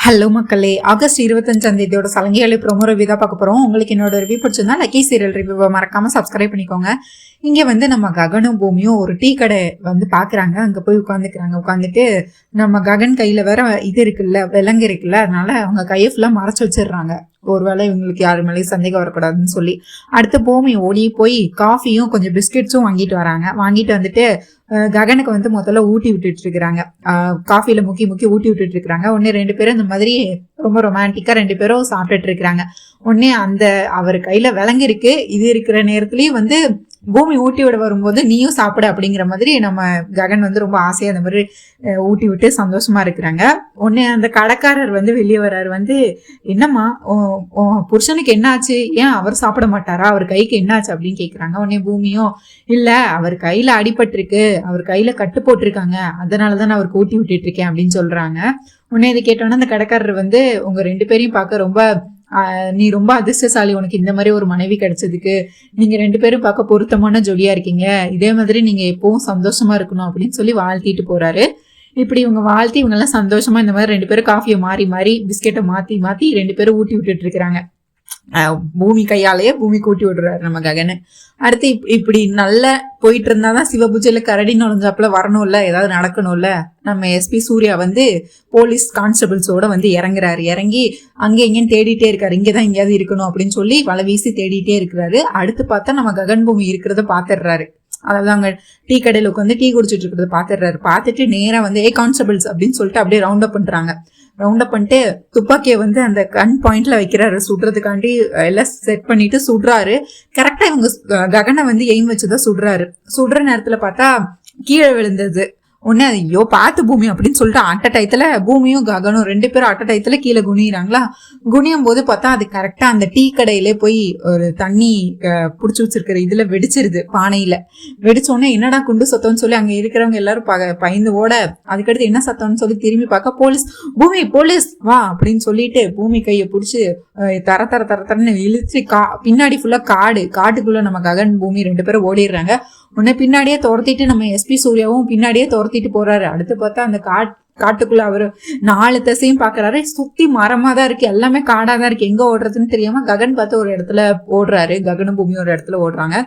Hello மக்களே, August 25 சலங்கையாளி promo review தான் பார்க்க போறோம். உங்களுக்கு என்னோட ரிவ்யூ பிடிச்சிருந்தா லக்கி சீரியல் ரிவ்யூவை மறக்காம சப்ஸ்கிரைப் பண்ணிக்கோங்க. இங்க நம்ம ககனும் பூமியும் ஒரு டீ கடை பாக்குறாங்க. அங்க போய் உட்காந்துட்டு நம்ம ககன் கையில வேற இது இருக்குல்ல, விலங்கு இருக்குல்ல, அதனால அவங்க கையை ஃபுல்லா மறைச்சு வச்சிடுறாங்க. ஒருவேளை இவங்களுக்கு யாரு மேலேயும் சந்தேகம் வரக்கூடாதுன்னு சொல்லி. அடுத்து பூமி ஓடி போய் காஃபியும் கொஞ்சம் பிஸ்கெட்ஸும் வாங்கிட்டு வராங்க. வாங்கிட்டு வந்துட்டு ககனுக்கு முதல்ல ஊட்டி விட்டுட்டு இருக்கிறாங்க. காஃபில முக்கி ஊட்டி விட்டுட்டு இருக்கிறாங்க. உடனே 2 பேரும் இந்த மாதிரி ரொம்ப ரொமான்டிக்கா 2 பேரும் சாப்பிட்டுட்டு இருக்கிறாங்க. உடனே அவர் கையில விலங்கு இருக்கு, இது இருக்கிற நேரத்துலயும் பூமி ஊட்டி விட வரும்போது நீயும் சாப்பிட அப்படிங்கிற மாதிரி நம்ம ககன் ரொம்ப ஆசையா அந்த மாதிரி ஊட்டி விட்டு சந்தோஷமா இருக்கிறாங்க. உடனே அந்த கடைக்காரர் வெளியே வர்றாரு. என்னம்மா புருஷனுக்கு என்ன ஆச்சு, ஏன் அவர் சாப்பிட மாட்டாரா, அவர் கைக்கு என்ன ஆச்சு அப்படின்னு கேக்குறாங்க. உடனே பூமியும் இல்ல, அவர் கையில அடிபட்டிருக்கு, அவர் கையில கட்டு போட்டிருக்காங்க, அதனாலதான் அவருக்கு ஊட்டி விட்டுட்டு இருக்கேன் அப்படின்னு சொல்றாங்க. உடனே இதை கேட்டோன்னா அந்த கடைக்காரர் உங்க 2 பேரையும் பார்க்க ரொம்ப நீ ரொம்ப அதிர்ஷ்டசாலி, உனக்கு இந்த மாதிரி ஒரு மனைவி கிடைச்சதுக்கு, நீங்க 2 பேரும் பார்க்க பொருத்தமான ஜோடியா இருக்கீங்க, இதே மாதிரி நீங்க எப்பவும் சந்தோஷமா இருக்கணும் அப்படின்னு சொல்லி வாழ்த்திட்டு போறாரு. இப்படி இவங்க வாழ்த்தி இவங்க எல்லாம் சந்தோஷமா இந்த மாதிரி 2 பேரும் காஃபியை மாறி பிஸ்கெட்டை மாத்தி 2 பேரும் ஊட்டி விட்டுட்டு இருக்கிறாங்க. பூமி கையாலேயே பூமி கூட்டி விடுறாரு நம்ம ககனு. அடுத்து இப்படி நல்லா போயிட்டு இருந்தாதான் சிவபூஜையில கரடி நுழைஞ்சாப்புல வரணும்ல, ஏதாவது நடக்கணும்ல. நம்ம எஸ்பி சூர்யா போலீஸ் கான்ஸ்டபிள்ஸோட இறங்குறாரு. இறங்கி அங்கே எங்கேன்னு தேடிட்டே இருக்காரு, இங்கதான் எங்கேயாவது இருக்கணும் அப்படின்னு சொல்லி வலை வீசி தேடிட்டே இருக்கிறாரு. அடுத்து பார்த்தா நம்ம ககன் பூமி இருக்கிறத பாத்துடுறாரு. அதாவது அங்க டீ கடையில உட்காந்து டீ குடிச்சிட்டு இருக்கிறத பாத்துடுறாரு. பார்த்துட்டு நேரா ஏ கான்ஸ்டபிள்ஸ் அப்படின்னு சொல்லிட்டு அப்படியே ரவுண்ட் அப் பண்றாங்க. ரவுண்ட் அப் பண்ணிட்டு துப்பாக்கியை அந்த கன் பாயிண்ட்ல வைக்கிறாரு, சுடுறதுக்காண்டி எல்லாம் செட் பண்ணிட்டு சுடுறாரு. கரெக்டா இவங்க ககனை எய்ம் வச்சுதான் சுடுறாரு. சுடுற நேரத்துல பார்த்தா கீழே விழுந்தது. உடனே ஐயோ பார்த்து பூமி அப்படின்னு சொல்லிட்டு அட்ட டயத்துல பூமியும் ககனும் 2 பேரும் அட்ட டயத்துல கீழே குனிறாங்களா. குனியும் போது பார்த்தா அது கரெக்டா அந்த டீ கடையிலே போய் ஒரு தண்ணி புடிச்சு வச்சிருக்கிற இதுல வெடிச்சிருது, பானையில வெடிச்சோடனே என்னடா குண்டு சத்தம்னு சொல்லி அங்க இருக்கிறவங்க எல்லாரும் பயந்து ஓட, அதுக்கடுத்து என்ன சத்தம்னு சொல்லி திரும்பி பார்க்க போலீஸ், பூமி போலீஸ் வா அப்படின்னு சொல்லிட்டு பூமி கையை பிடிச்சி தரன்னு இழுத்து பின்னாடி ஃபுல்லா காட்டுக்குள்ள நம்ம ககன் பூமி 2 பேரும் ஓடிடுறாங்க. உடனே பின்னாடியே துரத்திட்டு நம்ம எஸ்பி சூர்யாவும் பின்னாடியே துரத்திட்டு போறாரு. அடுத்து பார்த்தா அந்த காட்டுக்குள்ள அவரு 4 திசையும் பாக்குறாரு. சுத்தி மரமா தான் இருக்கு, எல்லாமே காடாதான் இருக்கு. எங்க ஓடுறதுன்னு தெரியாம ககன் பார்த்து ஒரு இடத்துல ஓடுறாரு, ககனும் பூமி ஒரு இடத்துல ஓடுறாங்க.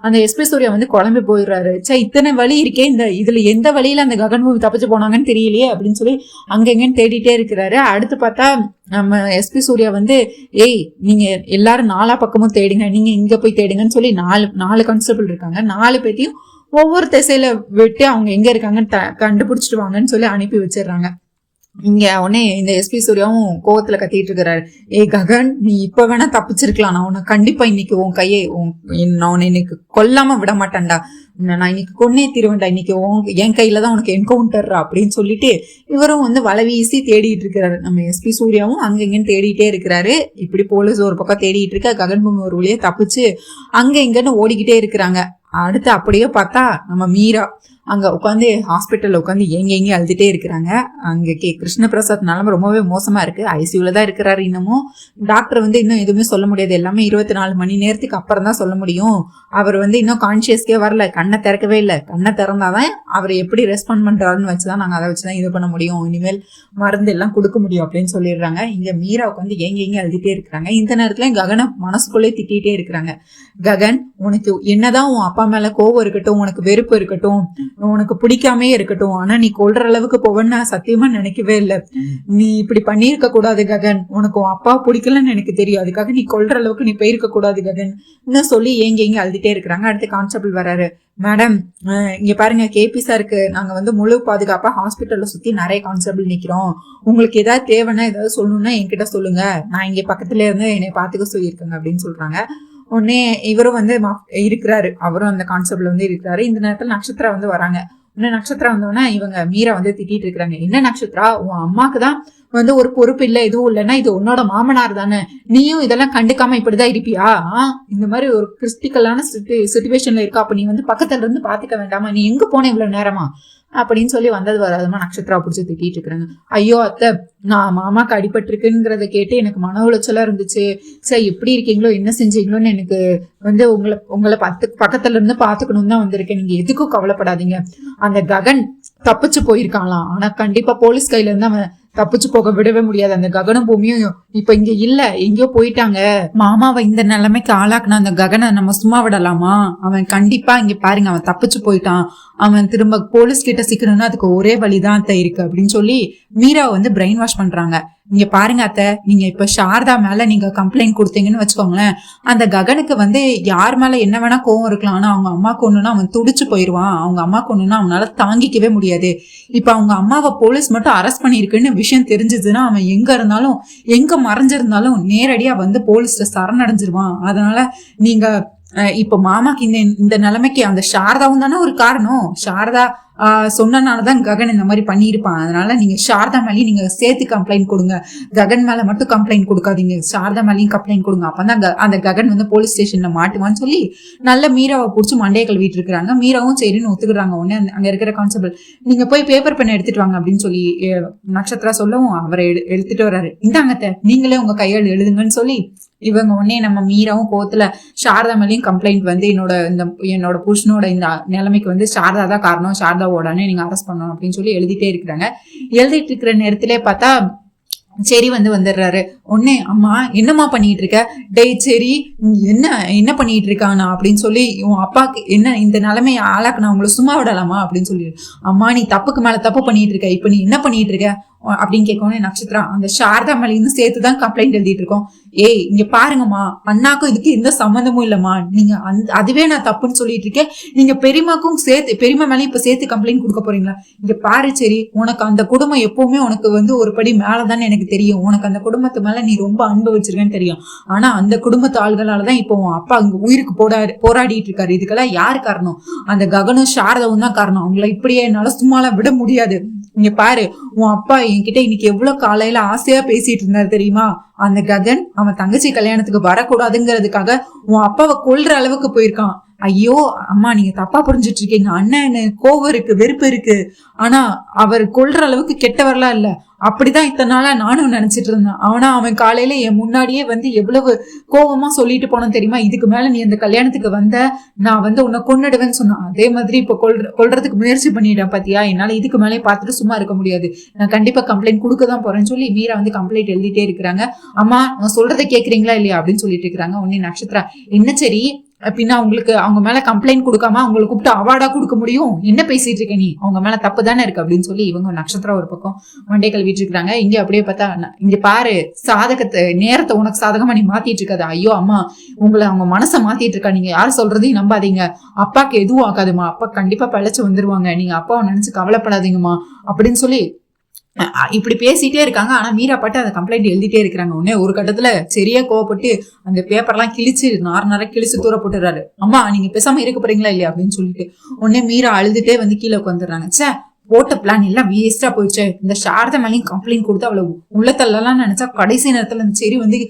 அந்த எஸ்பி சூர்யா குழம்பு போயிடுறாரு. இத்தனை வழி இருக்கே, இதுல எந்த வழியில அந்த ககன் பூமி தப்பிச்சு போனாங்கன்னு தெரியலையே அப்படின்னு சொல்லி அங்கெங்கன்னு தேடிட்டே இருக்கிறாரு. அடுத்து பார்த்தா நம்ம எஸ்பி சூர்யா ஏய் நீங்க எல்லாரும் 4 பக்கமும் தேடுங்க, நீங்க இங்க போய் தேடுங்கன்னு சொல்லி 4 கான்ஸ்டபிள் இருக்காங்க. 4 பேத்தையும் ஒவ்வொரு திசையில விட்டு அவங்க எங்க இருக்காங்கன்னு கண்டுபிடிச்சிட்டு வாங்கன்னு சொல்லி அனுப்பி வச்சிடுறாங்க. இங்க உடனே இந்த எஸ்பி சூர்யாவும் கோவத்துல கத்திட்டு இருக்கிறாரு. ஏய் ககன், நீ இப்ப வேணா தப்பிச்சிருக்கலாம், நான் உன்னை கண்டிப்பா இன்னைக்கு உன் கையை நான் உன்னை இன்னைக்கு கொல்லாம விட மாட்டேன்டா, நான் இன்னைக்கு கொன்னே தீருவேன்டா, இன்னைக்கு என் கையில தான் உனக்கு என்கவுண்டர் அப்படின்னு சொல்லிட்டு இவரும் வலை வீசி தேடிட்டு இருக்கிறாரு. நம்ம எஸ்பி சூர்யாவும் அங்கெங்கன்னு தேடிட்டே இருக்கிறாரு. இப்படி போலீஸ் ஒரு பக்கம் தேடிட்டு இருக்க, ககன் பூமி ஒரு வழியே தப்பிச்சு அங்க இங்கன்னு ஓடிக்கிட்டே இருக்கிறாங்க. அடுத்து அப்படியே பார்த்தா நம்ம மீரா அங்க உட்காந்து ஹாஸ்பிட்டல்ல உட்காந்து எங்கெங்கயும் அழுதுட்டே இருக்கிறாங்க. அங்க கிருஷ்ணபிரசாத் நிலைமை ரொம்பவே மோசமா இருக்கு, ஐசியூல தான் இருக்கிறாரு. இன்னமும் டாக்டர் இன்னும் எதுவுமே சொல்ல முடியாது, எல்லாமே 24 மணி நேரத்துக்கு அப்புறம் தான் சொல்ல முடியும். அவர் இன்னும் கான்சியஸ்க்கே வரல, கண்ணை திறக்கவே இல்லை. கண்ணை திறந்தாதான் அவர் எப்படி ரெஸ்பாண்ட் பண்றாருன்னு வச்சுதான் நாங்க அதை வச்சுதான் இது பண்ண முடியும், இனிமேல் மருந்து எல்லாம் கொடுக்க முடியும் அப்படின்னு சொல்லிடுறாங்க. இங்க மீரா உட்காந்து எங்கெங்க அழுதுட்டே இருக்கிறாங்க. இந்த நேரத்துல ககனை மனசுக்குள்ளே திட்டிகிட்டே இருக்கிறாங்க. ககன், உனக்கு என்னதான் உன் அப்பா மேல கோவம் இருக்கட்டும், உனக்கு வெறுப்பு இருக்கட்டும், உனக்கு பிடிக்காமே இருக்கட்டும், ஆனா நீ கொல்ற அளவுக்கு போவன்னு நான் சத்தியமா நினைக்கவே இல்லை. நீ இப்படி பண்ணிருக்க கூடாது ககன், உனக்கு உன் அப்பா பிடிக்கலன்னு எனக்கு தெரியும், அதுக்காக நீ கொல்ற அளவுக்கு நீ போயிருக்க கூடாது ககன் சொல்லி எங்க அழுதுட்டே இருக்கிறாங்க. அடுத்து கான்ஸ்டபிள் வராரு. மேடம் இங்க பாருங்க, கேபி சாருக்கு நாங்க முழு பாதுகாப்பா ஹாஸ்பிட்டல்ல சுத்தி நிறைய கான்ஸ்டபிள் நிக்கிறோம், உங்களுக்கு ஏதாவது தேவைன்னா ஏதாவது சொல்லணும்னா என்கிட்ட சொல்லுங்க, நான் இங்க பக்கத்துல இருந்து என்னை பாத்துக்க சொல்லியிருக்கேங்க அப்படின்னு சொல்றாங்க. உடனே இவரும் இருக்கிறாரு, அவரும் அந்த கான்செப்ட்ல இருக்கிறாரு. இந்த நேரத்துல நட்சத்திரா வராங்க. உடனே நட்சத்திரா வந்தோடனே இவங்க மீரா திட்டிட்டு இருக்கிறாங்க. என்ன நட்சத்திரா, உன் அம்மாக்குதான் ஒரு பொறுப்பு இல்லை, எதுவும் இல்லைன்னா இது உன்னோட மாமனார் தானே, நீயும் இதெல்லாம் கண்டுக்காம இப்படிதான் இருப்பியா, இந்த மாதிரி ஒரு கிரிட்டிக்கலான சிச்சுவேஷன்ல இருக்கா, அப்ப நீ பக்கத்துல இருந்து பாத்துக்க வேண்டாமா, நீ எங்க போன இவ்வளவு நேரமா அப்படின்னு சொல்லி வந்தது வராதமா நட்சத்திரா பிடிச்சி திட்டிட்டு இருக்கிறாங்க. ஐயோ அத்தை, நான் மாமாக்கு அடிபட்டிருக்குங்கிறத கேட்டு எனக்கு மன உளைச்சலா இருந்துச்சு, சரி எப்படி இருக்கீங்களோ என்ன செஞ்சீங்களோன்னு எனக்கு உங்களை பக்கத்துல இருந்து பாத்துக்கணும் தான் வந்திருக்கேன், நீங்க எதுக்கும் கவலைப்படாதீங்க, அந்த ககன் தப்பிச்சு போயிருக்காங்களாம், ஆனா கண்டிப்பா போலீஸ் கையில இருந்து அவன் தப்பிச்சு போக விடவே முடியாது. அந்த ககனம் பூமியும் இப்ப இங்க இல்ல, எங்கயோ போயிட்டாங்க. மாமாவை இந்த நிலைமைக்கு ஆளாக்குன அந்த ககனை நம்ம சும்மா விடலாமா? அவன் கண்டிப்பா இங்க பாருங்க, அவன் தப்பிச்சு போயிட்டான். அவன் திரும்ப போலீஸ் கிட்ட சிக்கணும்னா அதுக்கு ஒரே வழிதான் அத்தை இருக்கு அப்படின்னு சொல்லி மீராவை வந்து பிரெயின் வாஷ் பண்றாங்க. இங்க பாருங்க அத்தை, நீங்க இப்ப சாரதா மேல நீங்க கம்ப்ளைண்ட் கொடுத்தீங்கன்னு வச்சுக்கோங்களேன், அந்த ககனுக்கு வந்து யார் மேல என்ன வேணா கோவம் இருக்கலாம், ஆனா அவங்க அம்மாக்கு ஒண்ணுன்னா அவன் துடிச்சு போயிருவான். அவங்க அம்மாக்கு ஒண்ணுன்னா அவனால தாங்கிக்கவே முடியாது. இப்ப அவங்க அம்மாவை போலீஸ் மட்டும் அரெஸ்ட் பண்ணிருக்குன்னு விஷயம் தெரிஞ்சதுன்னா அவன் எங்க இருந்தாலும் எங்க மறைஞ்சிருந்தாலும் நேரடியா வந்து போலீஸ்ல சரணடைஞ்சிருவான். அதனால நீங்க இப்ப மாமாக்கு இந்த நிலைமைக்கு அந்த சாரதாவும் தானே ஒரு காரணம். சாரதா சொன்னனாலதான் ககன் இந்த மாதிரி பண்ணியிருப்பான். அதனால நீங்க சாரதா மேலேயும் நீங்க சேர்த்து கம்ப்ளைண்ட் கொடுங்க. ககன் மேல மட்டும் கம்ப்ளைண்ட் கொடுக்காதீங்க, சாரதா மேலேயும் கம்ப்ளைண்ட் கொடுங்க. அப்பதான் அந்த ககன் வந்து போலீஸ் ஸ்டேஷன்ல மாட்டுவான்னு சொல்லி நல்ல மீராவை பிடிச்சி மண்டையை கழுவிட்டு இருக்காங்க. மீராவும் சரின்னு ஒத்துக்குறாங்க. உடனே அங்க இருக்கிற கான்ஸ்டபிள், நீங்க போய் பேப்பர் பெண்ணை எடுத்துட்டு வாங்க அப்படின்னு சொல்லி நட்சத்திரா சொல்லவும் அவரை எடுத்துட்டு வர்றாரு. இந்தாங்கத்த நீங்களே உங்க கையால் எழுதுங்கன்னு சொல்லி இவங்க உடனே நம்ம மீராவும் கோத்துல சாரதா மேலேயும் கம்ப்ளைண்ட் வந்து என்னோட புருஷனோட இந்த நிலைமைக்கு வந்து சாரதா தான் காரணம், சாரதா உடனே நீங்க அரெஸ்ட் பண்ணணும் அப்படின்னு சொல்லி எழுதிட்டே இருக்கிறாங்க. எழுதிட்டு இருக்கிற நேரத்திலே பார்த்தா சரி வந்துடுறாரு. உடனே அம்மா என்னம்மா பண்ணிட்டு இருக்க? டேய் சரி என்ன பண்ணிட்டு இருக்கானா அப்படின்னு சொல்லி உன் அப்பாக்கு என்ன இந்த நிலைமையை ஆளாக்கு நான் உங்களை சும்மா விடலாமா அப்படின்னு சொல்லி, அம்மா நீ தப்புக்கு மேல தப்பு பண்ணிட்டு இருக்க, இப்ப நீ என்ன பண்ணிட்டு இருக்க அப்படின்னு கேட்கணும். நட்சத்திரம் அந்த சாரதா மேலேயும் சேர்த்துதான் கம்ப்ளைண்ட் எழுதிட்டு இருக்கோம். ஏய் இங்க பாருங்கம்மா, அண்ணாக்கும் இதுக்கு எந்த சம்மந்தமும் இல்லம்மா, நீங்க அதுவே நான் தப்புன்னு சொல்லிட்டு இருக்கேன், நீங்க பெரியமாக்கும் சேர்த்து பெரியமா மேலேயும் இப்ப சேர்த்து கம்ப்ளைண்ட் கொடுக்க போறீங்களா? இங்க பாரு சரி, உனக்கு அந்த குடும்பம் எப்பவுமே உனக்கு வந்து ஒரு படி மேலதானே எனக்கு தெரியும், உனக்கு அந்த குடும்பத்து மேல நீ ரொம்ப அன்பு வச்சிருக்கேன்னு தெரியும். ஆனா அந்த குடும்பத்து ஆள்களாலதான் இப்போ உன் அப்பா அங்க உயிருக்கு போராடிட்டு இருக்காரு. இதுக்கெல்லாம் யாரு காரணம்? அந்த ககனும் சாரதாவும் தான் காரணம். அவங்கள இப்படியே என்னால சும்மாலாம் விட முடியாது. இங்க பாரு, உன் அப்பா என்கிட்ட இன்னைக்கு எவ்வளவு காலையில ஆசையா பேசிட்டு இருந்தாரு தெரியுமா? அந்த ககன் அவன் தங்கச்சி கல்யாணத்துக்கு வரக்கூடாதுங்கிறதுக்காக உன் அப்பாவை கொல்ற அளவுக்கு போயிருக்கான். ஐயோ அம்மா நீங்க தப்பா புரிஞ்சிட்டு இருக்கீங்க, அண்ணன் கோவம் இருக்கு, வெறுப்பு இருக்கு, ஆனா அவர் கொல்ற அளவுக்கு கெட்டவர்லாம் இல்ல. அப்படிதான் இத்தனை நாளா நானும் நினைச்சிட்டு இருந்தேன். ஆனா அவன் காலையில என் முன்னாடியே வந்து எவ்வளவு கோவமா சொல்லிட்டு போனான் தெரியுமா? இதுக்கு மேல நீ அந்த கல்யாணத்துக்கு வந்த நான் வந்து உன்னை கொன்னுடுவேன்னு சொன்னான். அதே மாதிரி இப்ப கொல்றதுக்கு முயற்சி பண்ணிட்டேன் பாத்தியா? என்னால இதுக்கு மேலே பார்த்துட்டு சும்மா இருக்க முடியாது, நான் கண்டிப்பா கம்ப்ளைண்ட் கொடுக்கதான் போறேன்னு சொல்லி மீரா வந்து கம்ப்ளைண்ட் எழுதிட்டே இருக்கிறாங்க. அம்மா நான் சொல்றதை கேக்குறீங்களா இல்லையா அப்படின்னு சொல்லிட்டு இருக்கிறாங்க. உடனே நட்சத்திரா, என்ன சரி அப்படின்னா உங்களுக்கு அவங்க மேல கம்ப்ளைண்ட் கொடுக்காம அவங்களை கூப்பிட்டு அவார்டா கொடுக்க முடியும்? என்ன பேசிட்டு இருக்க நீ? அவங்க மேல தப்பு தானே இருக்கு அப்படின்னு சொல்லி இவங்க நட்சத்திரம் ஒரு பக்கம் மண்டே கல்விட்டு இருக்காங்க. இங்க அப்படியே பார்த்தா, இங்க பாரு சாதகத்தை நேரத்தை உனக்கு சாதகமா நீ மாத்திட்டு இருக்காது. ஐயோ அம்மா உங்களை அவங்க மனசை மாத்திட்டு இருக்கா, நீங்க யாரும் சொல்றதையும் நம்பாதீங்க, அப்பாக்கு எதுவும் ஆகாதுமா, அப்பா கண்டிப்பா பழச்சு வந்துருவாங்க, நீங்க அப்பாவை நினைச்சு கவலைப்படாதீங்கம்மா அப்படின்னு சொல்லி இப்படி பேசிட்டே இருக்காங்க. ஆனா மீரா பாட்டு அந்த கம்ப்ளைண்ட் எழுதிட்டே இருக்கிறாங்க. உடனே ஒரு கட்டத்துல சரியா கோவப்பட்டு அந்த பேப்பர்லாம் கிழிச்சு நார கிழிச்சு தூர போட்டுறாரு. அம்மா நீங்க பேசாம இருக்க போறீங்களா இல்லையா அப்படின்னு சொல்லிட்டு உடனே மீரா அழுதுட்டே வந்து கீழே உட்காந்துடுறாங்க. சே போட்ட பிளான் எல்லாம் வேஸ்டா போயிடுச்சு, இந்த சாரதா மேலேயும் கம்ப்ளைண்ட் கொடுத்து அவ்வளவு உள்ளத்தெல்லாம் நினைச்சா கடைசி நேரத்துல சரி வந்து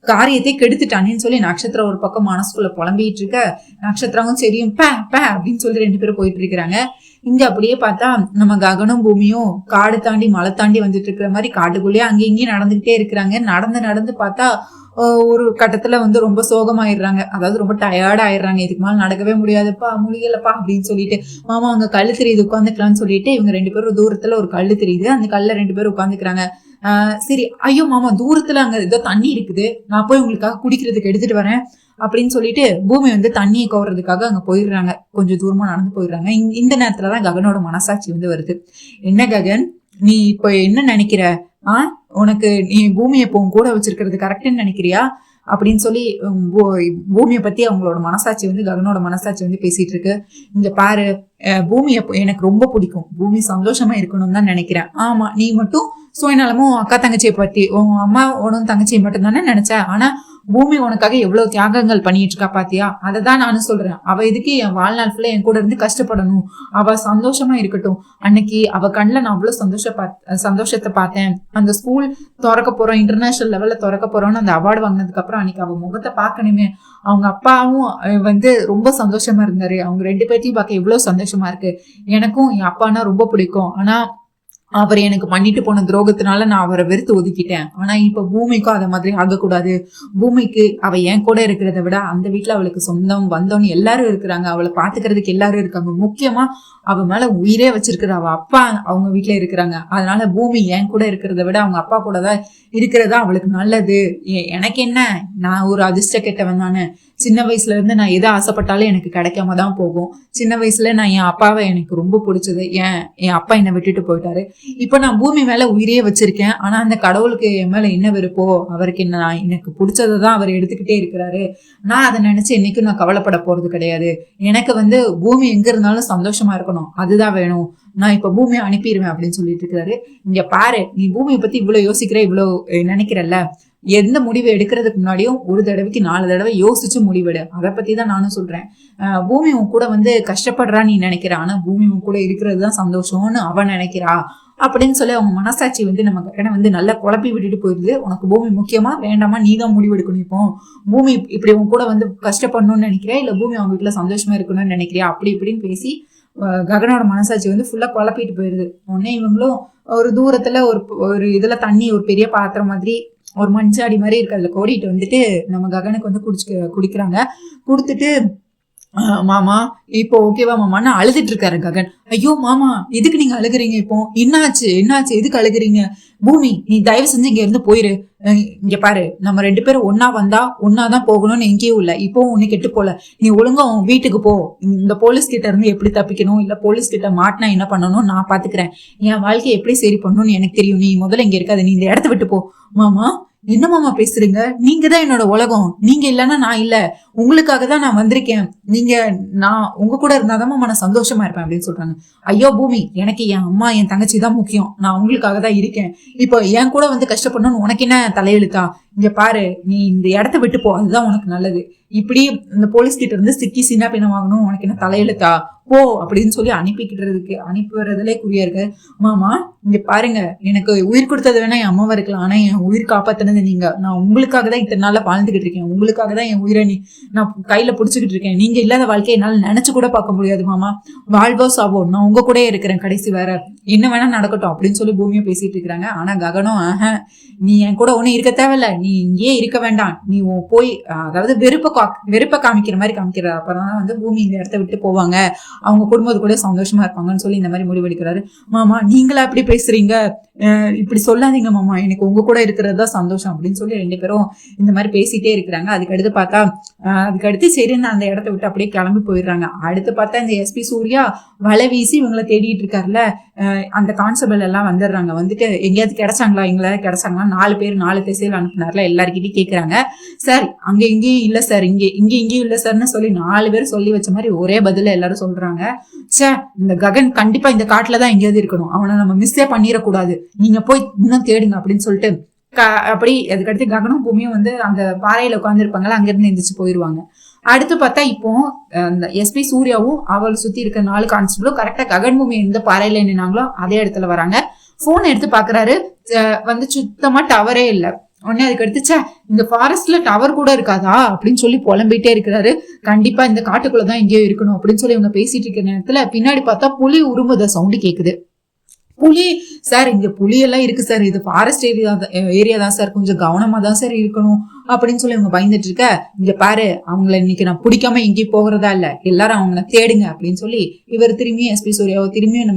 காரியத்தை கெடுத்துட்டானேன்னு சொல்லி நட்சத்திரம் ஒரு பக்கம் மனசுக்குள்ள புலம்பிட்டு இருக்க, நட்சத்திரமும் சரியும் பே பே அப்படின்னு சொல்லி 2 பேரும் போயிட்டு இருக்கிறாங்க. இங்க அப்படியே பார்த்தா நம்ம ககனும் பூமியும் காடு தாண்டி மலை தாண்டி வந்துட்டு இருக்கிற மாதிரி காட்டுக்குள்ளேயே அங்கேயும் இங்கேயும் நடந்துகிட்டே இருக்கிறாங்க. நடந்து பார்த்தா ஒரு கட்டத்துல வந்து ரொம்ப சோகமாயிடுறாங்க, அதாவது ரொம்ப டயர்ட் ஆயிடுறாங்க. இதுக்கு மேல நடக்கவே முடியாதுப்பா, முடியலப்பா அப்படின்னு சொல்லிட்டு மாமா அங்க கல்லு தெரியுது உட்காந்துக்கலாம்னு சொல்லிட்டு இவங்க 2 பேரும் தூரத்துல ஒரு கல்லு தெரியுது, அந்த கல்ல 2 பேரும் உட்காந்துக்கிறாங்க. சரி ஐயோ மாமா தூரத்துல அங்க ஏதோ தண்ணி இருக்குது, நான் போய் உங்களுக்காக குடிக்கிறதுக்கு எடுத்துட்டு வரேன் அப்படின்னு சொல்லிட்டு பூமி வந்து தண்ணியை கோவறதுக்காக அங்க போயிடுறாங்க. கொஞ்சம் தூரமா நடந்து போயிடுறாங்க. இந்த நேரத்துலதான் ககனோட மனசாட்சி வந்து வருது. என்ன ககன் நீ இப்ப என்ன நினைக்கிற? உனக்கு நீ பூமியை இப்போ கூட வச்சிருக்கிறது கரெக்டுன்னு நினைக்கிறியா அப்படின்னு சொல்லி பூமியை பத்தி அவங்களோட மனசாட்சி வந்து ககனோட மனசாட்சி வந்து பேசிட்டு இருக்கு. இங்க பாரு, பூமியை எனக்கு ரொம்ப பிடிக்கும், பூமி சந்தோஷமா இருக்கணும்னு தான் நினைக்கிறேன். ஆமா நீ மட்டும் சுயநலமும் அக்கா தங்கச்சியை பத்தி உன் அம்மா உனவும் தங்கச்சியை மட்டும் தானே நினைச்ச, ஆனா பூமி உனக்காக எவ்வளவு தியாகங்கள் பண்ணிட்டு இருக்கா பாத்தியா? அததான் நானும் சொல்றேன். அவ இதுக்கு என் வாழ்நாள் ஃபுல்லா என் கூட இருந்து கஷ்டப்படணும், அவ சந்தோஷமா இருக்கட்டும். அன்னைக்கு அவ கண்ணுல நான் அவ்வளவு சந்தோஷத்தை பார்த்தேன். அந்த ஸ்கூல் திறக்க போறோம், இன்டர்நேஷனல் லெவல்ல திறக்க போறோம்னு அந்த அவார்டு வாங்கினதுக்கு அப்புறம் அன்னைக்கு அவ முகத்தை பார்க்கணுமே. அவங்க அப்பாவும் வந்து ரொம்ப சந்தோஷமா இருந்தாரு, அவங்க 2 பேர்த்தையும் பார்க்க எவ்வளவு சந்தோஷமா இருக்கு. எனக்கும் என் அப்பானா ரொம்ப பிடிக்கும், ஆனா அவர் எனக்கு பண்ணிட்டு போன துரோகத்தினால நான் அவரை வெறுத்து ஒதுக்கிட்டேன். ஆனா இப்ப பூமிக்கும் அத மாதிரி ஆகக்கூடாது. பூமிக்கு அவ என் கூட இருக்கிறத விட அந்த வீட்டுல அவளுக்கு சொந்தம் வந்தோன்னு எல்லாரும் இருக்கிறாங்க. அவளை பாத்துக்கிறதுக்கு எல்லாரும் இருக்காங்க. முக்கியமா அவ மேல உயிரே வச்சிருக்கிற அவ அப்பா அவங்க வீட்டுல இருக்கிறாங்க. அதனால பூமி என் கூட இருக்கிறத விட அவங்க அப்பா கூட தான் இருக்கிறதா அவளுக்கு நல்லது. எனக்கு என்ன, நான் ஒரு அதிர்ஷ்ட கெட்டவன் தானே. சின்ன வயசுல இருந்து நான் எதை ஆசைப்பட்டாலும் எனக்கு கிடைக்காம தான் போகும். சின்ன வயசுல நான் என் அப்பாவை எனக்கு ரொம்ப பிடிச்சது. என் அப்பா என்னை விட்டுட்டு போயிட்டாரு. இப்ப நான் பூமி மேல உயிரையே வச்சிருக்கேன். ஆனா அந்த கடவுளுக்கு என் மேல என்ன வெறுப்போ, அவருக்கு எனக்கு பிடிச்சதான் அவர் எடுத்துக்கிட்டே இருக்கிறாரு. நான் அதை நினைச்சு என்னைக்கும் நான் கவலைப்பட போறது கிடையாது. எனக்கு பூமி எங்க இருந்தாலும் சந்தோஷமா இருக்கணும், அதுதான் வேணும். நான் இப்ப பூமியை அனுப்பிடுவேன் அப்படின்னு சொல்லிட்டு இருக்கிறாரு. இங்க பாரு, நீ பூமியை பத்தி இவ்வளவு யோசிக்கிற, இவ்வளவு நினைக்கிறல்ல, எந்த முடிவை எடுக்கிறதுக்கு முன்னாடியும் ஒரு தடவைக்கு 4 தடவை யோசிச்சு முடிவெடு. அதை பத்தி தான் நானும் சொல்றேன். பூமி உன் கூட கஷ்டப்படுறா நீ நினைக்கிற, ஆனா பூமி உன் கூட இருக்கிறது தான் சந்தோஷம்னு அவன் நினைக்கிறா அப்படின்னு சொல்லி அவங்க மனசாட்சி நம்ம கண்ணை நல்லா குழப்பி விட்டுட்டு போயிருது. உனக்கு பூமி முக்கியமா வேண்டாமா, நீ தான் முடிவெடுக்கணும். இப்போ பூமி இப்படி உன் கூட கஷ்டப்படணும்னு நினைக்கிறியா, இல்ல பூமி அவங்க வீட்டுல சந்தோஷமா இருக்கணும்னு நினைக்கிறியா, அப்படி இப்படின்னு பேசி ககனோட மனசாட்சி ஃபுல்லா குழப்பிட்டு போயிருது. உடனே இவங்களும் ஒரு தூரத்துல ஒரு இதுல தண்ணி, ஒரு பெரிய பாத்திரம் மாதிரி ஒரு மண்சாடி மாதிரி இருக்கு, அதுல கோடிட்டு நம்ம ககனுக்கு குடிக்கிறாங்க. கொடுத்துட்டு மாமா இப்போ ஓகேவா மாமான்னு அழுதுட்டு இருக்காரு ககன். ஐயோ மாமா, எதுக்கு நீங்க அழுகுறீங்க? இப்போ என்னாச்சு எதுக்கு அழுகுறீங்க? பூமி, நீ தயவு செஞ்சு இங்க இருந்து போயிரு. இங்க பாரு, நம்ம 2 பேரும் ஒன்னா வந்தா ஒன்னாதான் போகணும்னு எங்கேயும் இல்ல. இப்போ ஒண்ணு கெட்டு போல. நீ ஒழுங்கா வீட்டுக்கு போ. இந்த போலீஸ் கிட்ட இருந்து எப்படி தப்பிக்கணும், இல்ல போலீஸ் கிட்ட மாட்டினா என்ன பண்ணணும் நான் பாத்துக்கிறேன். என் வாழ்க்கையை எப்படி சரி பண்ணணும்னு எனக்கு தெரியும். நீ முதல்ல இங்க இருக்காது, நீ இந்த இடத்த விட்டு போ. மாமா, என்ன மாமா பேசுறீங்க? நீங்க தான் என்னோட உலகம். நீங்க இல்லன்னா நான் இல்ல. உங்களுக்காக தான் நான் வந்திருக்கேன். நான் உங்க கூட இருந்தாதான் மாமா நான் சந்தோஷமா இருப்பேன் அப்படின்னு சொல்றாங்க. ஐயோ பூமி, எனக்கு என் அம்மா என் தங்கச்சி தான் முக்கியம். நான் உங்களுக்காக தான் இருக்கேன். இப்போ என் கூட கஷ்டப்படணும்னு உனக்கு என்ன தலையெழுத்தா? இங்க பாரு, நீ இந்த இடத்த விட்டு போ, அதுதான் உனக்கு நல்லது. இப்படி இந்த போலீஸ் கிட்ட இருந்து சிக்கி சின்ன பின்ன வாங்கணும் உனக்கு என்ன தலையெழுத்தா? போ அப்படின்னு சொல்லி அனுப்பிவிடுறதுலே குறியா இருக்கு. மாமா, இங்க பாருங்க, எனக்கு உயிர் கொடுத்தது வேணா என் அம்மாவா இருக்கலாம், ஆனா என் உயிர் காப்பாத்தினது நீங்க. நான் உங்களுக்காக தான் இத்தனை நாள வாழ்ந்துகிட்டு இருக்கேன். உங்களுக்காக தான் என் உயிரை நான் கையில புடிச்சுக்கிட்டு இருக்கேன். நீங்க இல்லாத வாழ்க்கையை என்னால நினைச்சு கூட பார்க்க முடியாது மாமா. வாழ்வோ சாவோ நான் உங்க கூட இருக்கிறேன் கடைசி வேற, என்ன வேணா நடக்கட்டும் அப்படின்னு சொல்லி பூமியை பேசிட்டு இருக்கிறாங்க. ஆனா ககனம், நீ என் கூட ஒண்ணு இருக்க தேவையில்ல, நீ இங்கேயே இருக்க வேண்டாம், நீ போய், அதாவது வெறுப்ப காமிக்கிற மாதிரி காமிக்கிற. அப்பதான் பூமி இந்த இடத்த விட்டு போவாங்க, அவங்க குடும்பத்து கூட சந்தோஷமா இருப்பாங்கன்னு சொல்லி இந்த மாதிரி முடிவெடுக்கிறாரு. மாமா, நீங்களா இப்படி பேசுறீங்க? இப்படி சொல்லாதீங்க மாமா, எனக்கு உங்க கூட இருக்கிறது தான் சந்தோஷம் அப்படின்னு சொல்லி 2 பேரும் இந்த மாதிரி பேசிட்டே இருக்கிறாங்க. அதுக்கடுத்து சரின்னு அந்த இடத்த விட்டு அப்படியே கிளம்பி போயிடுறாங்க. அடுத்து பார்த்தா இந்த எஸ்பி சூர்யா வலை வீசி இவங்களை தேடிட்டு இருக்காருல்ல, அந்த கான்ஸ்டபிள் எல்லாம் வந்துடுறாங்க. எங்கேயாவது கிடைச்சாங்களா, எங்கேயாவது கிடைச்சாங்களா? 4 பேர் 4 திசையில் அனுப்புனார்ல, எல்லாருக்கிட்டையும் கேட்கறாங்க. சார் அங்க இங்கேயும் இல்ல சார், இங்கேயும் இல்ல சார்ன்னு சொல்லி 4 பேர் சொல்லி வச்ச மாதிரி ஒரே பதில எல்லாரும் சொல்றாங்க. சே, இந்த ககன் கண்டிப்பா இந்த காட்டுலதான் எங்கேயாவது இருக்கணும், அவனை நம்ம மிஸ்ஸே பண்ணிடக்கூடாது, நீங்க போய் இன்னும் தேடுங்க அப்படின்னு சொல்லிட்டு அப்படி அதுக்கடுத்து ககனும் பூமியும் அந்த பாறையில உட்கார்ந்து இருப்பாங்கல்ல, அங்கிருந்து எந்திரிச்சு போயிருவாங்க. அடுத்து பார்த்தா இப்போ இந்த எஸ்பி சூர்யாவும் அவள் சுத்தி இருக்க 4 கான்ஸ்டபிளும் கரெக்டா ககன் பூமி எந்த பாறையில நின்னாங்களோ அதே இடத்துல வராங்க. போன் எடுத்து பாக்குறாரு, சுத்தமா டவரே இல்ல. உடனே அதுக்கு எடுத்துச்சா, இந்த ஃபாரஸ்ட்ல டவர் கூட இருக்காதா அப்படின்னு சொல்லி புலம்பிட்டே இருக்கிறாரு. கண்டிப்பா இந்த காட்டுக்குள்ளதான் எங்கேயோ இருக்கணும் அப்படின்னு சொல்லி இவங்க பேசிட்டு இருக்கிற நேரத்துல பின்னாடி பார்த்தா புலி உருமுத சவுண்டு கேக்குது. புலி சார், இங்க புலி எல்லாம் இருக்கு சார், இது ஃபாரஸ்ட் ஏரியா தான் சார், கொஞ்சம் கவனமா தான் சார் இருக்கணும் அப்படின்னு சொல்லி அவங்க பயந்துட்டு இருக்க. இங்க பாரு, அவங்கள இன்னைக்கு நான் பிடிக்காம எங்கேயும் போகிறதா இல்ல, எல்லாரும் அவங்கள தேடுங்க அப்படின்னு சொல்லி இவர் திரும்பியும் எஸ்பி சூர்யாவை திரும்பியும்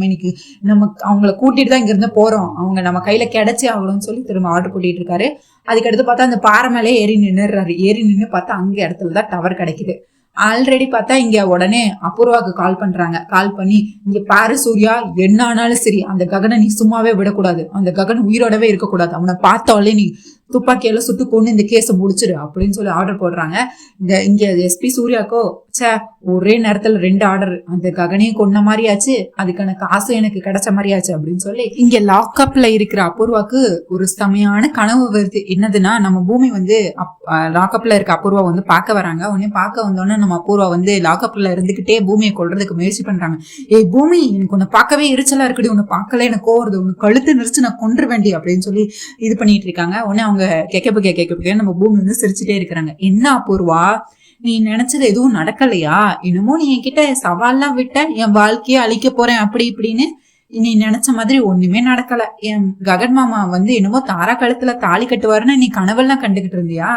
நம்ம அவங்கள கூட்டிட்டு தான் இங்க இருந்து போறோம், அவங்க நம்ம கையில கிடைச்சே ஆகணும்னு சொல்லி திரும்ப ஆர்டர் கூட்டிட்டு இருக்காரு. அதுக்கடுத்து பார்த்தா அந்த பாறை மேலே ஏறி நின்று பார்த்தா அங்க இடத்துலதான் டவர் கிடைக்குது. ஆல்ரெடி பார்த்தா இங்க உடனே அபூர்வாக்கு கால் பண்றாங்க. கால் பண்ணி, இங்க பாரு சூர்யா, என்ன ஆனாலும் சரி அந்த ககனை நீ சும்மாவே விடக்கூடாது, அந்த ககன் உயிரோடவே இருக்கக்கூடாது, அவனை பார்த்தாலே நீ துப்பாக்கியால சுட்டு கொண்டு இந்த கேஸை முடிச்சிரு அப்படின்னு சொல்லி ஆர்டர் போடுறாங்க. இங்க எஸ்பி சூர்யாக்கோ ஒரே நேரத்துல 2 ஆர்டர், அந்த ககனையும் கொன்ன மாதிரி ஆச்சு, அதுக்கான காசு எனக்கு கிடைச்ச மாதிரி ஆச்சு அப்படின்னு சொல்லி இங்க லாக்அப்ல இருக்கிற அபூர்வாக்கு ஒரு செமையான கனவு வருது. என்னதுன்னா, நம்ம பூமி லாக்அப்ல இருக்க அபூர்வா பார்க்க வராங்க. உடனே பார்க்க வந்தோடனே நம்ம அபூர்வா லாக்அப்ல இருந்துகிட்டே பூமியை கொல்றதுக்கு முயற்சி பண்றாங்க. ஏய் பூமி, எனக்கு உன்னை பார்க்கவே எரிச்சலா இருக்குடி, உன்னை பார்க்கல எனக்கு கோவருது, உன்னை கழுத்து நெரிச்சு நான் கொன்று வேண்டி அப்படின்னு சொல்லி இது பண்ணிட்டு இருக்காங்க. உடனே அவங்க கேட்க நம்ம பூமி சிரிச்சுட்டே இருக்கிறாங்க. என்ன அபூர்வா, நீ நினைச்சது எதுவும் நடக்கலையா? என்னமோ நீ என்கிட்ட சவால்லாம் விட்ட, என் வாழ்க்கைய அழிக்க போறேன் அப்படி இப்படின்னு. நீ நினைச்ச மாதிரி ஒண்ணுமே நடக்கல. என் ககன் மாமா வந்து என்னமோ தாரா கழுத்துல தாலி கட்டுவாருன்னு நீ கனவெல்லாம் கண்டுகிட்டு இருந்தியா?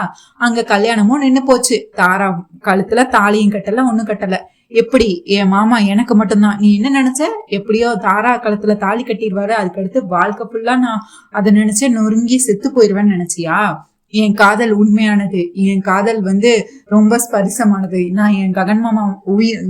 அங்க கல்யாணமும் நின்னு போச்சு. தாரா கழுத்துல தாலியும் கட்டல, ஒண்ணும் கட்டல. எப்படி என் மாமா எனக்கு மட்டும்தான்? நீ என்ன நினைச்ச? எப்படியோ தாரா கழுத்துல தாலி கட்டிடுவாரு, அதுக்கடுத்து வாழ்க்கை ஃபுல்லா நான் அதை நினைச்சு நொறுங்கி செத்து போயிருவேன்னு நினைச்சியா? என் காதல் உண்மையானது. என் காதல் வந்து ரொம்ப ஸ்பரிசமானது. நான் என் ககன் மாமா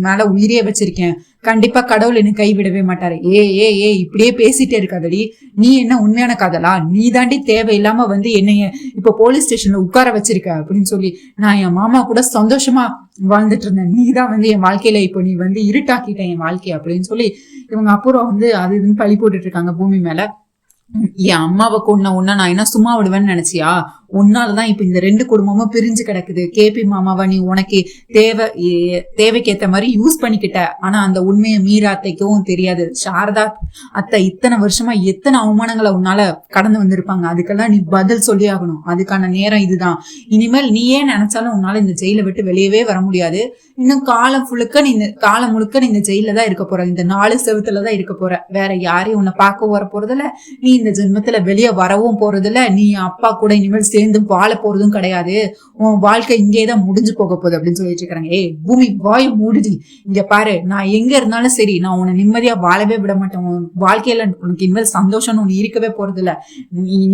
மேல உயிரே வச்சிருக்கேன். கண்டிப்பா கடவுள் என்ன கைவிடவே மாட்டாரு. ஏ இப்படியே பேசிட்டே இருக்காதடி. நீ என்ன உண்மையான காதலா? நீ தாண்டி தேவையில்லாம வந்து என்னைய இப்ப போலீஸ் ஸ்டேஷன்ல உட்கார வச்சிருக்க அப்படின்னு சொல்லி நான் என் மாமா கூட சந்தோஷமா வாழ்ந்துட்டு இருந்தேன். நீ தான் வந்து என் வாழ்க்கையில இப்போ நீ வந்து இருட்டாக்கிட்ட என் வாழ்க்கை அப்படின்னு சொல்லி இவங்க அப்புறம் வந்து அது இதுன்னு பழி போட்டுட்டு இருக்காங்க பூமி மேல. என் அம்மாவை கொன்ன நான் என்ன சும்மா விடுவேன்னு நினைச்சியா? உன்னாலதான் இப்ப இந்த 2 குடும்பமும் பிரிஞ்சு கிடக்குது. கேபி மாமாவை நீ உனக்கு தேவைக்கேத்த மாதிரி யூஸ் பண்ணிக்கிட்ட. ஆனா அந்த உண்மையை மீரா அத்தைக்கும் தெரியாது. சாரதா அத்தை இத்தனை வருஷமா எத்தனை அவமானங்களை உன்னால கடந்து வந்திருப்பாங்க. அதுக்கெல்லாம் நீ பதில் சொல்லி ஆகணும். அதுக்கான நேரம் இதுதான். இனிமேல் நீ ஏன் நினைச்சாலும் உன்னால இந்த ஜெயில விட்டு வெளியவே வர முடியாது. இன்னும் காலம் முழுக்க நீ இந்த ஜெயில தான் இருக்க போற. இந்த 4 செவத்துலதான் இருக்க போற. வேற யாரையும் உன்னை பார்க்க வர போறதில்ல. நீ இந்த ஜென்மத்துல வெளியே வரவும் போறதில்ல. நீ அப்பா கூட இனிமேல் சேர்ந்து வாழ போறதும் கிடையாது. உன் வாழ்க்கை இங்கேதான் முடிஞ்சு போக போகுது அப்படின்னு சொல்லிட்டு இருக்காங்க. ஏய் பூமி, வாய் மூடுதி. இங்க பாரு, நான் எங்க இருந்தாலும் சரி, நான் உன்னை நிம்மதியா வாழவே விட மாட்டேன். உன் வாழ்க்கையில உனக்கு இனிமேல் சந்தோஷம் ஒண்ணு இருக்கவே போறது இல்ல.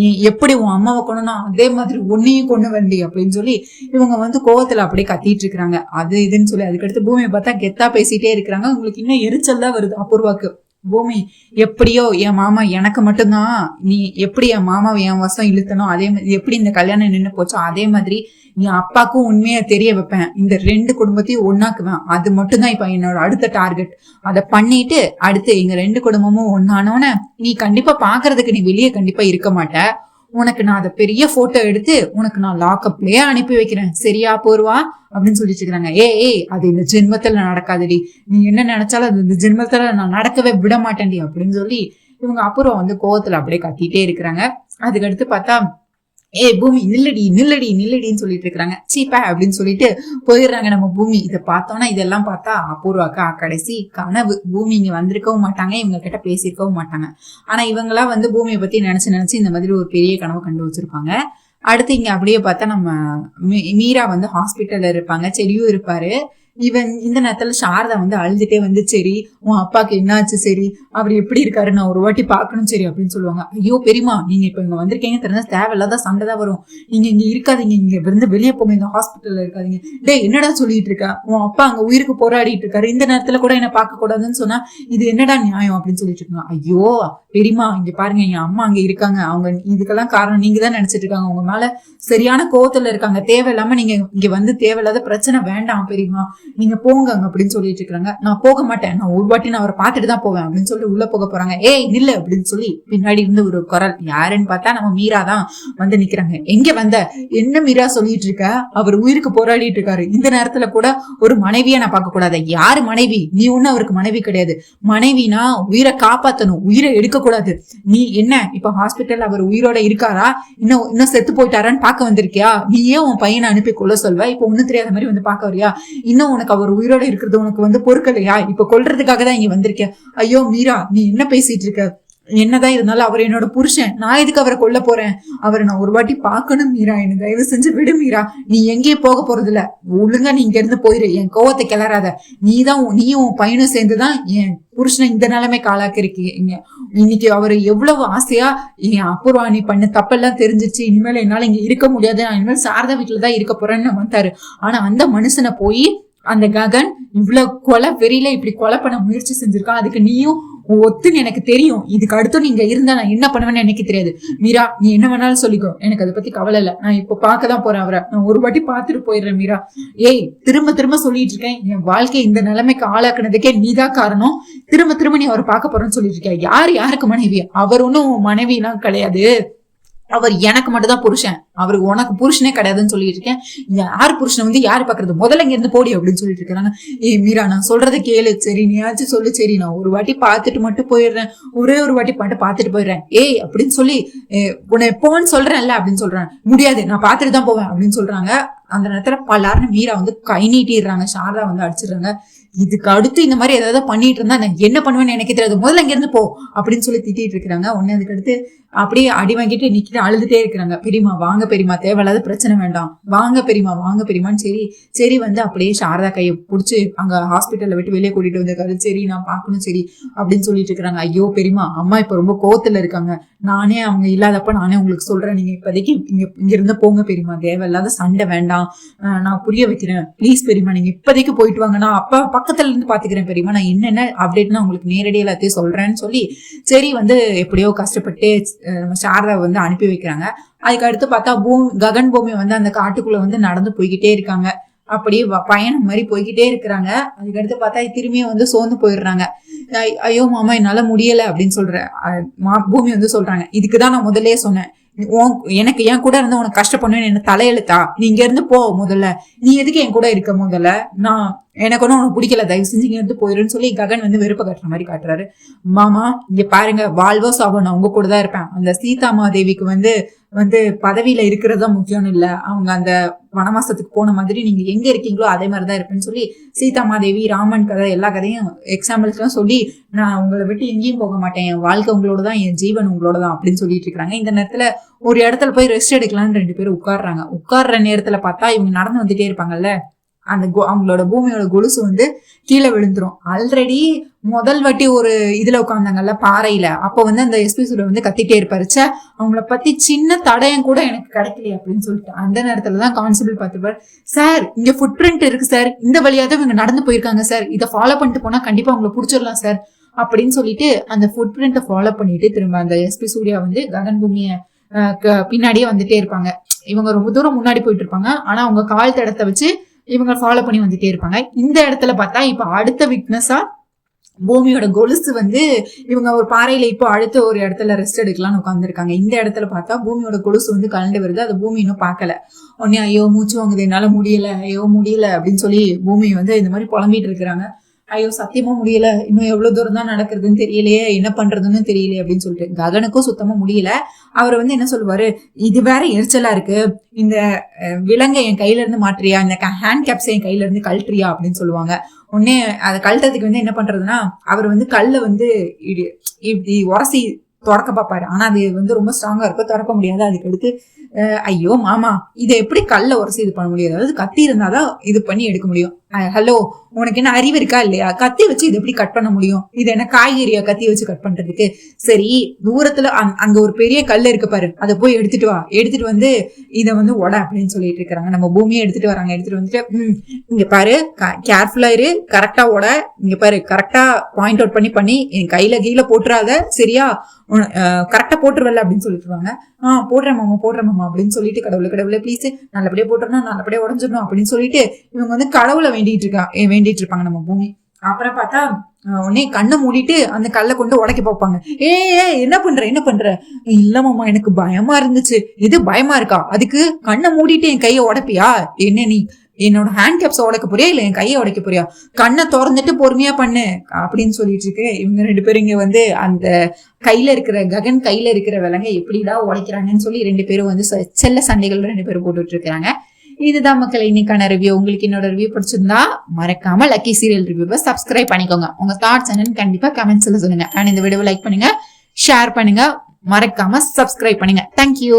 நீ எப்படி உன் அம்மாவை கொண்டுனா அதே மாதிரி உன்னையும் கொண்டு வண்டி அப்படின்னு சொல்லி இவங்க வந்து கோவத்துல அப்படியே கத்திட்டு இருக்கிறாங்க. அது இதுன்னு சொல்லி அதுக்கடுத்து பூமியை பார்த்தா கெத்தா பேசிட்டே இருக்கிறாங்க. உங்களுக்கு இன்னும் எரிச்சல் தான் வருது அபூர்வாக்கு. பூமி, எப்படியோ என் மாமா எனக்கு மட்டும்தான். நீ எப்படி என் மாமாவை என் வசம் இழுத்தனும், அதே மாதிரி எப்படி இந்த கல்யாணம் நின்று போச்சோ அதே மாதிரி என் அப்பாக்கும் உண்மையா தெரிய வைப்பேன். இந்த 2 குடும்பத்தையும் ஒன்னாக்குவேன். அது மட்டும்தான் இப்ப என்னோட அடுத்த டார்கெட். அதை பண்ணிட்டு அடுத்து எங்க 2 குடும்பமும் ஒன்னானோன்னு நீ கண்டிப்பா பாக்குறதுக்கு நீ வெளியே கண்டிப்பா இருக்க மாட்ட. உனக்கு நான் அதை பெரிய போட்டோ எடுத்து உனக்கு நான் லாக்அப்லயே அனுப்பி வைக்கிறேன். சரியா போர்வா அப்படின்னு சொல்லிட்டு இருக்காங்க. ஏய் அது இந்த ஜென்மத்துல நடக்காதுடி. நீ என்ன நினைச்சாலும் அது இந்த ஜென்மத்துல நான் நடக்கவே விட மாட்டேன்டி அப்படின்னு சொல்லி இவங்க அப்புறம் வந்து கோவத்துல அப்படியே கத்திட்டே இருக்கிறாங்க. அதுக்கடுத்து பார்த்தா ஏய் பூமி நில்லடின்னு சொல்லிட்டு இருக்கிறாங்க. சீப்பா அப்படின்னு சொல்லிட்டு போயிடுறாங்க நம்ம பூமி. இதை பார்த்தோம்னா இதெல்லாம் பார்த்தா அபூர்வாக்கா கடைசி கனவு. பூமி இங்க வந்திருக்கவும் மாட்டாங்க, இவங்க கிட்ட பேசியிருக்கவும் மாட்டாங்க. ஆனா இவங்களா வந்து பூமியை பத்தி நினைச்சு இந்த மாதிரி ஒரு பெரிய கனவு கண்டு வச்சிருப்பாங்க. அடுத்து இங்க அப்படியே பார்த்தா நம்ம மீரா வந்து ஹாஸ்பிட்டல்ல இருப்பாங்க. செடியும் இருப்பாரு. இவன் இந்த நேரத்துல சாரதா வந்து அழுதுட்டே வந்து சரி உன் அப்பாக்கு என்னாச்சு, சரி அவர் எப்படி இருக்காரு, நான் ஒரு வாட்டி பாக்கணும் சரி அப்படின்னு சொல்லுவாங்க. ஐயோ பெரியமா, நீங்க இப்ப இங்க வந்திருக்கீங்க தெரிஞ்சா தேவையில்லாத சண்டை தான் வரும். நீங்க இங்க இருக்காதீங்க, இங்க இருந்து வெளியே போங்க, இந்த ஹாஸ்பிட்டல்ல இருக்காதீங்க. டே என்னடா சொல்லிட்டு இருக்க? உன் அப்பா அங்க உயிருக்கு போராடிட்டு இருக்காரு, இந்த நேரத்துல கூட என்ன பார்க்க கூடாதுன்னு சொன்னா இது என்னடா நியாயம் அப்படின்னு சொல்லிட்டு இருக்காங்க. ஐயோ பெரியமா, இங்க பாருங்க, என் அம்மா அங்க இருக்காங்க. அவங்க இதுக்கெல்லாம் காரணம் நீங்க தான் நினைச்சிட்டு இருக்காங்க. உங்க மேல சரியான கோவத்துல இருக்காங்க. தேவையில்லாம நீங்க இங்க வந்து தேவையில்லாத பிரச்சனை வேண்டாம் பெரியமா, நீங்க போங்க அப்படின்னு சொல்லிட்டு இருக்காங்க. நான் போக மாட்டேன், நான் ஒரு வாட்டி நான் அவரை பார்த்துட்டு தான் போவேன் அப்படின்னு சொல்லி உள்ள போக போறாங்க. ஏய் நில்லு அப்படின்னு சொல்லி பின்னாடி இருந்து ஒரு குரல். யாருன்னு பார்த்தா நம்ம மீரா தான் வந்து நிக்கிறாங்க. எங்க வந்த? என்ன மீரா சொல்லிட்டு இருக்க? அவர் உயிருக்கு போராடிட்டு இருக்காரு. இந்த நேரத்துல கூட ஒரு மனைவியா நான் பார்க்க கூடாது? யாரு மனைவி? நீ ஒண்ணு அவருக்கு மனைவி கிடையாது. மனைவினா உயிரை காப்பாத்தணும், உயிரை எடுக்க கூடாது. நீ என்ன இப்ப ஹாஸ்பிட்டல் அவர் உயிரோட இருக்காரா, இன்னும் செத்து போயிட்டாரான்னு பார்க்க வந்திருக்கியா? நீ ஏன் உன் பையனை அனுப்பி கொல்ல சொல்வ? இப்ப ஒண்ணும் தெரியாத மாதிரி வந்து பார்க்க வரியா? இன்னும் உனக்கு அவர் உயிரோட இருக்கிறது உனக்கு வந்து பொறுக்கலையா? இப்ப கொல்றதுக்காக தான் இங்க வந்திருக்க. ஐயோ மீரா, நீ என்ன பேசிட்டு இருக்க? என்னதான் இருந்தாலும் அவர் என்னோட புருஷன். நான் எதுக்கு அவரை கொல்ல போறேன்? அவரை நான் ஒரு வாட்டி பாக்கணும் மீரா, என்ன தயவு செஞ்சு விடு மீரா. நீ எங்கேயும் போக போறது இல்ல, ஒழுங்கா நீ இங்க இருந்து போயிரு. என் கோவத்தை கிளறாத. நீயும் உன் பையனும் சேர்ந்துதான் என் புருஷனை இந்த நிலைமைக்கு ஆளாக்கிருக்கீங்க. இன்னைக்கு அவரு எவ்வளவு ஆசையா என் அபூர்வா நீ பண்ண தப்பெல்லாம் தெரிஞ்சிச்சு, இனிமேல் என்னால இங்க இருக்க முடியாது, நான் இனிமேல் சாரதா வீட்டுலதான் இருக்க போறேன்னு வந்தாரு. ஆனா அந்த மனுஷனை போய் அந்த ககன் இவ்வளவு கொலை வெறியில இப்படி கொலை பண்ண முயற்சி செஞ்சிருக்கான். அதுக்கு நீயும் ஒத்துன்னு எனக்கு தெரியும். இதுக்கு அடுத்து நீங்க இருந்தா நான் என்ன பண்ணுவேன்னு எனக்கு தெரியாது. மீரா, நீ என்ன வேணாலும் சொல்லிக்கோ, எனக்கு அதை பத்தி கவலை இல்ல. நான் இப்ப பாக்கதான் போறேன் அவரை. நான் ஒரு வாட்டி பாத்துட்டு போயிடுறேன் மீரா. ஏய் திரும்ப சொல்லிட்டு இருக்கேன், என் வாழ்க்கை இந்த நிலைமைக்கு ஆளாக்குனதுக்கே நீதான் காரணம். திரும்ப நீ அவரை பார்க்க போறேன்னு சொல்லிட்டு இருக்கேன். யாருக்கு மனைவி? அவர் ஒன்னும் மனைவி எல்லாம் கிடையாது. அவர் எனக்கு மட்டும் தான் புருஷன். அவருக்கு உனக்கு புருஷனே கிடையாதுன்னு சொல்லிட்டு இருக்கேன். யார் புருஷனை வந்து யாரு பாக்குறது? முதல்ல இங்க இருந்து போடி அப்படின்னு சொல்லிட்டு இருக்காங்க. ஏய் மீரா, நான் சொல்றதை கேளு. சரி நீயாச்சும் சொல்லு. சரி நான் ஒரு வாட்டி பாத்துட்டு மட்டும் போயிடுறேன், ஒரே ஒரு வாட்டி மட்டும் பாத்துட்டு போயிடுறேன். ஏய் அப்படின்னு சொல்லி உன்னை எப்போன்னு சொல்றேன்ல அப்படின்னு சொல்றேன். முடியாது, நான் பாத்துட்டு தான் போவேன் அப்படின்னு சொல்றாங்க. அந்த நேரத்துல பல்லாருன்னு மீரா வந்து கை நீட்டிடுறாங்க. சாரதா வந்து அடிச்சிடுறாங்க. இதுக்கு அடுத்து இந்த மாதிரி ஏதாவது பண்ணிட்டு இருந்தா நான் என்ன பண்ணுவேன்னு எனக்கு தெரியாது, முதல்ல இங்க இருந்து போ அப்படின்னு சொல்லி திட்டிட்டு இருக்கிறாங்க. உடனே அதுக்கு அடுத்து அப்படியே அடி வாங்கிட்டு நிக்கிட்டு அழுதுட்டே இருக்கிறாங்க. பெரியமா வாங்க பெரியமா, தேவையில்லாத பிரச்சனை வேண்டாம், வாங்க பெரியமா வாங்க பெரியமான்னு சரி வந்து அப்படியே சாரதா கையை பிடிச்சி அங்க ஹாஸ்பிட்டல்ல விட்டு வெளியே கூட்டிட்டு வந்திருக்காரு. சரி நான் பாக்கணும் சரி அப்படின்னு சொல்லிட்டு இருக்கிறாங்க. ஐயோ பெரியமா, அம்மா இப்ப ரொம்ப கோவத்துல இருக்காங்க, நானே அவங்க இல்லாதப்ப நானே உங்களுக்கு சொல்றேன், நீங்க இப்போதைக்கு இங்க இருந்து போங்க பெரியமா, தேவையில்லாத சண்டை வேண்டாம், நான் புரிய வைக்கிறேன், ப்ளீஸ் பெரியமா நீங்க இப்போதைக்கு போயிட்டு வாங்க, நான் அப்ப பக்கத்துல இருந்து பாத்துக்கிறேன் பெரியமா, நான் என்னென்ன அப்டேட்னா உங்களுக்கு நேரடியாக எல்லாத்தையும் சொல்றேன்னு சொல்லி சரி வந்து எப்படியோ கஷ்டப்பட்டு நம்ம சாரதாவை வந்து அனுப்பி வைக்கிறாங்க. அதுக்கு அடுத்து பார்த்தா ககன் பூமி வந்து அந்த காட்டுக்குள்ள வந்து நடந்து போய்கிட்டே இருக்காங்க. அப்படியே பயணம் மாதிரி போய்கிட்டே இருக்கிறாங்க. அதுக்கடுத்து பார்த்தா திரும்பியும் வந்து சோர்ந்து போயிடுறாங்க. ஐயோ மாமா என்னால முடியல அப்படின்னு சொல்ற பூமி வந்து சொல்றாங்க, இதுக்குதான் நான் முதல்ல சொன்னேன், எனக்கு என் கூட இருந்து உனக்கு கஷ்டப்படுவேன்னு என்ன தலையெழுத்தா, நீ இங்க இருந்து போ, முதல்ல நீ எதுக்கு என் கூட இருக்க, முதல்ல நான் எனக்கு ஒன்னும் உனக்கு பிடிக்கல, தயவு செஞ்சு இங்க இருந்து போயிருன்னு சொல்லி ககன் வந்து வெறுப்ப கட்டுற மாதிரி காட்டுறாரு. மாமா இங்க பாருங்க, வாழ்வோ சாவோ நான் உங்க கூட தான் இருப்பேன், அந்த சீதாமாதேவிக்கு வந்து பதவியில இருக்கிறது தான் முக்கியம்னு இல்ல, அவங்க அந்த வனவாசத்துக்கு போன மாதிரி நீங்க எங்க இருக்கீங்களோ அதே மாதிரிதான் இருப்பேன்னு சொல்லி சீதாமாதேவி ராமன் கதை எல்லா கதையும் எக்ஸாம்பிள்ஸ் எல்லாம் சொல்லி நான் உங்களை விட்டு எங்கேயும் போக மாட்டேன், என் வாழ்க்கை உங்களோட தான், என் ஜீவன் உங்களோட தான் அப்படின்னு சொல்லிட்டு இருக்காங்க. இந்த நேரத்துல ஒரு இடத்துல போய் ரெஸ்ட் எடுக்கலாம்னு 2 பேரும் உட்காடுறாங்க. உட்கார்ற நேரத்துல பார்த்தா இவங்க நடந்து வந்துட்டே இருப்பாங்கல்ல, அந்த அவங்களோட பூமியோட கொலுசு வந்து கீழே விழுந்துரும். ஆல்ரெடி முதல் வாட்டி ஒரு இதுல உட்காந்தாங்கல்ல பாறையில, அப்ப வந்து அந்த எஸ்பி சூரிய வந்து கத்திட்டே இருப்பாரு, அவங்கள பத்தி சின்ன தடயம் கூட எனக்கு கிடைக்கலையே அப்படின்னு சொல்லிட்டு அந்த நேரத்துலதான் கான்ஸ்டபிள் பார்த்துப்பாரு, சார் இங்க ஃபுட் பிரிண்ட் இருக்கு சார், இந்த வழியாதான் இவங்க நடந்து போயிருக்காங்க சார், இதை ஃபாலோ பண்ணிட்டு போனா கண்டிப்பா அவங்களை புடிச்சிடலாம் சார் அப்படின்னு சொல்லிட்டு அந்த ஃபுட் பிரிண்ட்டை ஃபாலோ பண்ணிட்டு திரும்ப அந்த எஸ்பி சூர்யா வந்து ககன் பூமிய பின்னாடியே வந்துட்டே இருப்பாங்க. இவங்க ரொம்ப தூரம் முன்னாடி போயிட்டு இருப்பாங்க, ஆனா அவங்க கால் தடத்தை வச்சு இவங்க ஃபாலோ பண்ணி வந்துட்டே இருப்பாங்க. இந்த இடத்துல பார்த்தா இப்ப அடுத்த விட்னஸா பூமியோட கொலுசு வந்து இவங்க ஒரு பாறையில இப்போ அடுத்த ஒரு இடத்துல ரெஸ்ட் எடுக்கலாம்னு உட்காந்துருக்காங்க. இந்த இடத்துல பார்த்தா பூமியோட கொலுசு வந்து கலண்டு வருது. அது பூமி இன்னும் பார்க்கல. உடனே ஐயோ மூச்சு வாங்குது, என்னால முடியல, ஐயோ முடியல அப்படின்னு சொல்லி பூமி வந்து இந்த மாதிரி புலம்பிட்டு இருக்கிறாங்க. ஐயோ சத்தியமா முடியல, இன்னும் எவ்வளவு தூரம் தான் நடக்கிறதுன்னு தெரியலையே, என்ன பண்றதுன்னு தெரியலையே அப்படின்னு சொல்லிட்டு ககனுக்கும் சுத்தமா முடியல. அவர் வந்து என்ன சொல்லுவாரு, இது வேற எரிச்சலா இருக்கு, இந்த விலங்கை என் கையில இருந்து மாற்றியா, இந்த ஹேண்ட் கேப்ஸை என் கையில இருந்து கழட்டுறியா அப்படின்னு சொல்லுவாங்க. உடனே அதை கழட்டதுக்கு வந்து என்ன பண்றதுன்னா அவர் வந்து கல்லை வந்து இப்படி உரசி திறக்க பார்ப்பாரு. ஆனா அது வந்து ரொம்ப ஸ்ட்ராங்கா இருக்கும், திறக்க முடியாது. அதுக்கு அடுத்து ஐயோ மாமா இதை எப்படி கல்ல உரசி இது பண்ண முடியாது, அதாவது கத்தி இருந்தாதான் இது பண்ணி எடுக்க முடியும். ஹலோ உனக்கு என்ன அறிவு இருக்கா இல்லையா, கத்தி வச்சு இது எப்படி கட் பண்ண முடியும், இது என்ன காய்கறியா கத்தி வச்சு கட் பண்றதுக்கு, சரி தூரத்துல அங்க ஒரு பெரிய கல் இருக்கு பாரு, அதை போய் எடுத்துட்டு வா, எடுத்துட்டு வந்து இதை வந்து உட அப்படின்னு சொல்லிட்டு இருக்காங்க. நம்ம பூமியை எடுத்துட்டு வராங்க. எடுத்துட்டு வந்துட்டு இங்க பாரு கேர்ஃபுல்லா இரு, கரெக்டா உட, இங்க பாரு கரெக்டா பாயிண்ட் அவுட் பண்ணி என் கையில கீழே போட்டுறாத, சரியா கரெக்டா போட்டுருவல்ல அப்படின்னு சொல்லிட்டுருவாங்க. போடுறேன் மாமா அப்படின்னு சொல்லிட்டு கடவுளை ப்ளீஸ் நல்லபடியா போட்டுறணும், நல்லபடியா உடஞ்சிடணும் அப்படின்னு சொல்லிட்டு இவங்க வந்து கடவுளை வேண்டிட்டு இருப்பாங்க நம்ம பூமி. அப்புறம் பார்த்தா உடனே கண்ணை மூடிட்டு அந்த கல்லை கொண்டு உடைக்க பார்ப்பாங்க. என்ன பண்ற, இல்ல மாமா எனக்கு பயமா இருந்துச்சு. இது பயமா இருக்கா, அதுக்கு கண்ணை மூடிட்டு என் கையை உடைப்பியா, என்ன நீ என்னோட ஹேண்ட் கேப்ஸை உடைக்க போறியா இல்ல என் கையை உடைக்க போறியா, கண்ணை திறந்துட்டு பொறுமையா பண்ணு அப்படின்னு சொல்லிட்டு இருக்கு. இவங்க 2 பேரும் இங்க வந்து அந்த ககன் கையில இருக்கிற விலங்கை எப்படிதான் உடைக்கிறாங்கன்னு சொல்லி 2 பேரும் வந்து செல்ல சண்டைகள் 2 பேரும் போட்டுட்டு இருக்காங்க. இதுதான் மக்கள் இன்னைக்கான ரிவ்யூ. உங்களுக்கு என்னோட ரிவ்யூ பிடிச்சிருந்தா மறக்காம லக்கி சீரியல் ரிவ்யூவை சப்ஸ்கிரைப் பண்ணிக்கோங்க. உங்க தாட்ஸ் என்னன்னு கண்டிப்பா கமெண்ட்ஸ்ல சொல்லுங்க. அண்ட் இந்த வீடியோவை லைக் பண்ணுங்க, ஷேர் பண்ணுங்க, மறக்காம சப்ஸ்கிரைப் பண்ணுங்க. தேங்க்யூ.